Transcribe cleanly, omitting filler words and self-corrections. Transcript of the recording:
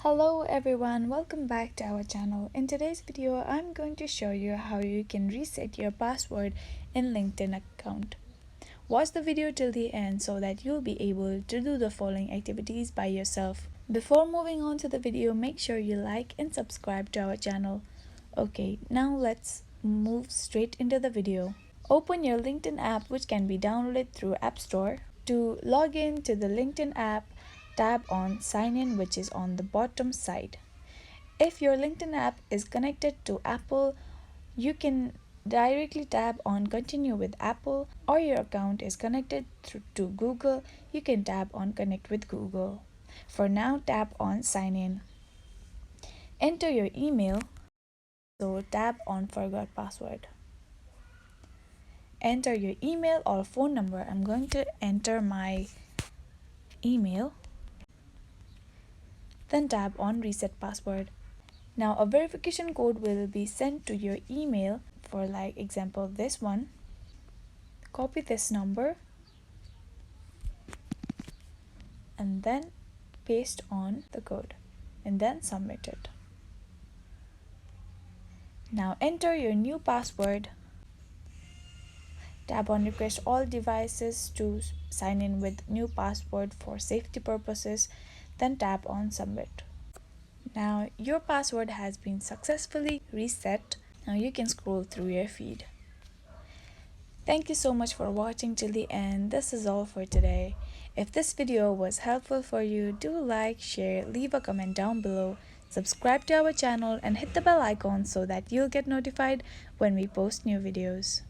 Hello everyone, welcome back to our channel. In today's video, I'm going to show you how you can reset your password in LinkedIn account. Watch the video till the end so that you'll be able to do the following activities by yourself. Before moving on to the video, make sure you like and subscribe to our channel. Okay, now let's move straight into the video. Open your LinkedIn app, which can be downloaded through App Store. To log in to the LinkedIn app, tap on Sign In, which is on the bottom side. If your LinkedIn app is connected to Apple, you can directly tap on Continue with Apple, or your account is connected to Google, you can tap on Connect with Google. For now, tap on Sign In. Enter your email, so tap on Forgot Password. Enter your email or phone number. I'm going to enter my email. Then tap on Reset Password. Now a verification code will be sent to your email. For like example this one, copy this number and then paste on the code and then submit it. Now enter your new password. Tap on Request all devices to sign in with new password for safety purposes, then tap on Submit. Now your password has been successfully reset. Now you can scroll through your feed. Thank you so much for watching till the end. This is all for today. If this video was helpful for you, do like, share, leave a comment down below, subscribe to our channel and hit the bell icon so that you'll get notified when we post new videos.